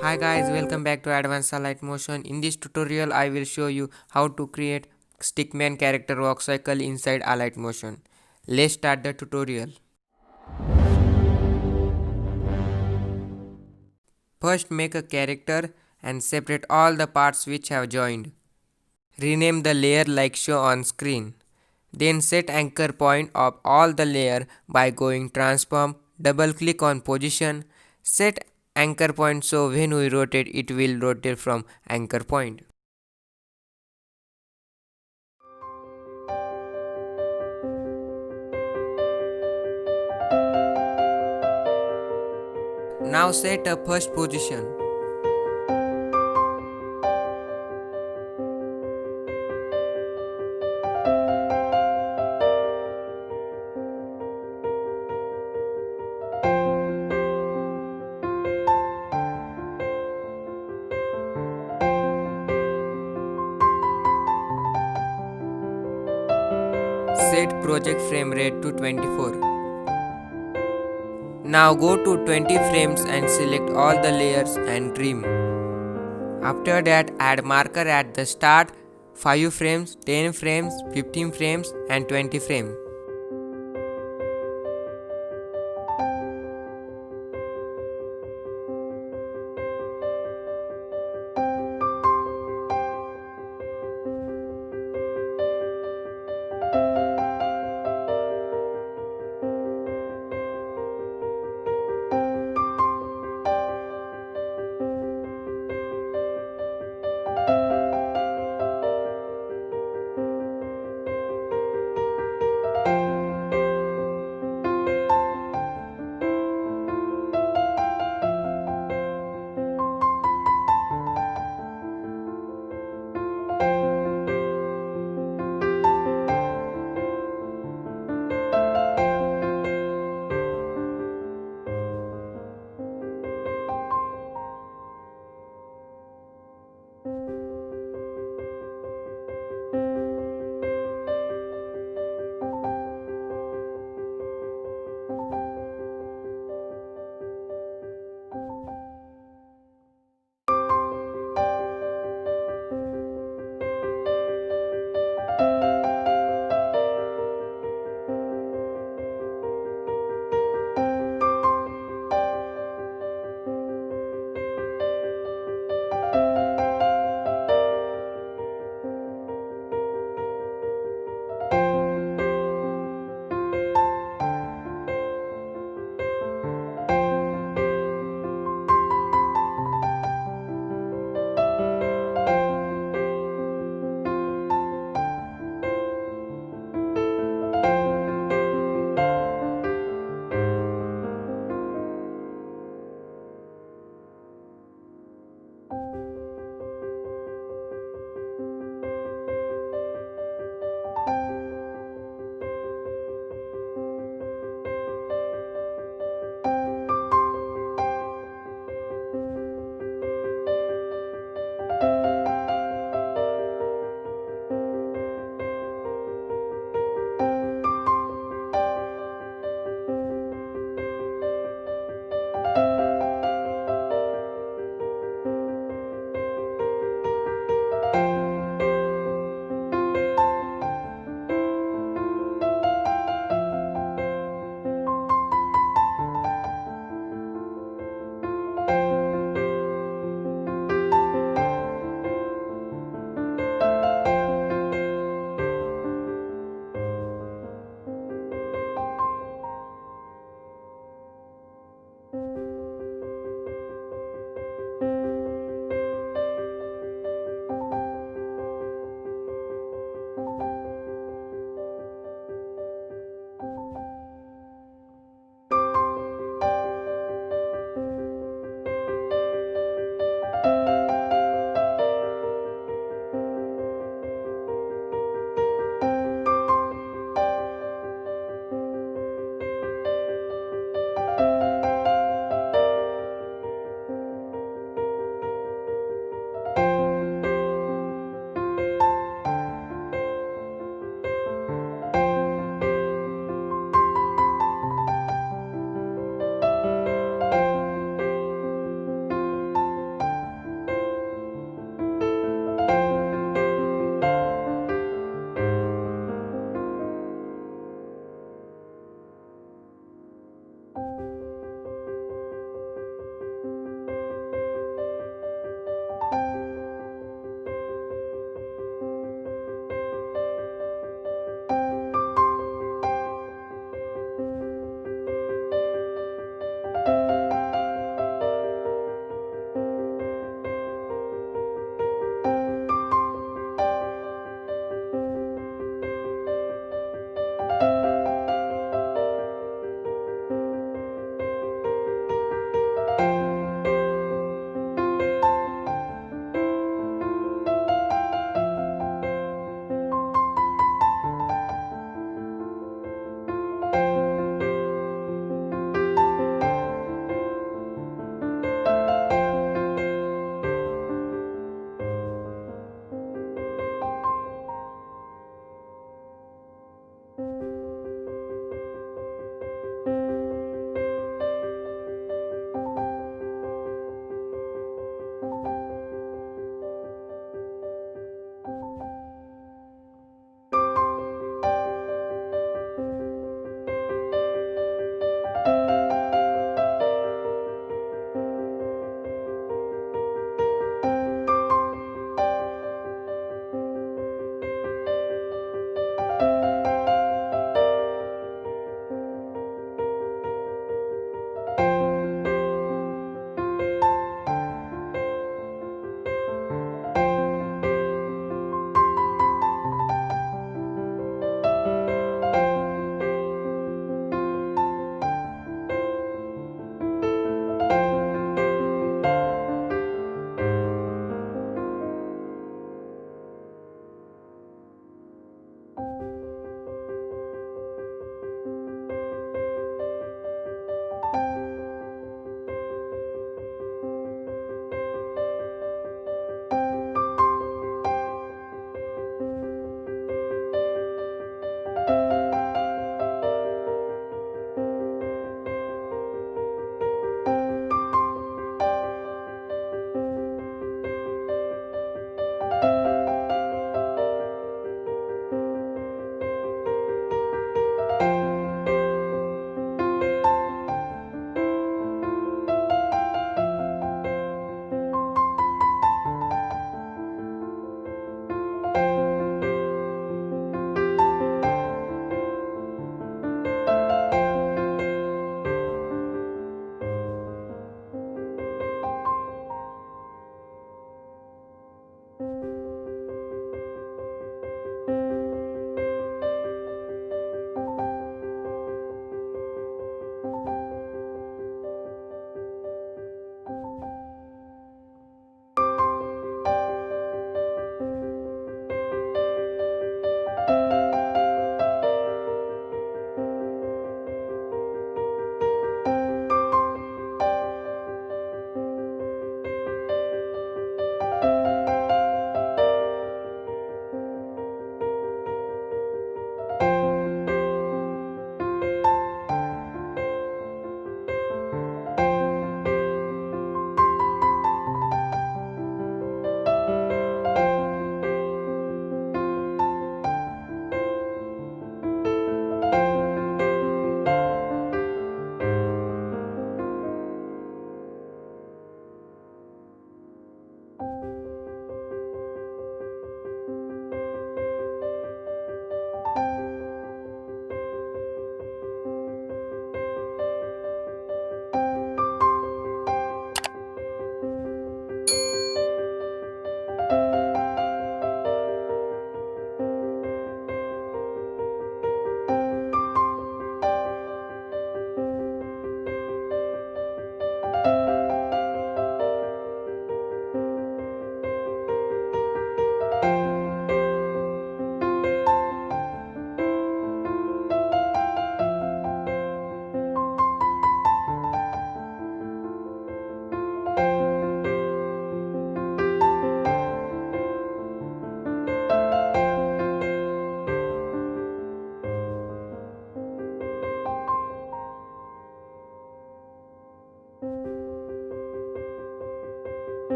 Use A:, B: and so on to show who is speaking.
A: Hi guys, welcome back to Advanced Alight Motion. In this tutorial, I will show you how to create Stickman Character Walk cycle inside Alight Motion. Let's start the tutorial. First, make a character and separate all the parts which have joined. Rename the layer like shown on screen. Then set anchor point of all the layer by going transform, double click on position, set anchor point so when we rotate it will rotate from anchor point. Now set a first position. Set project frame rate to 24. Now go to 20 frames and select all the layers and trim. After that, add marker at the start 5 frames, 10 frames, 15 frames and 20 frames.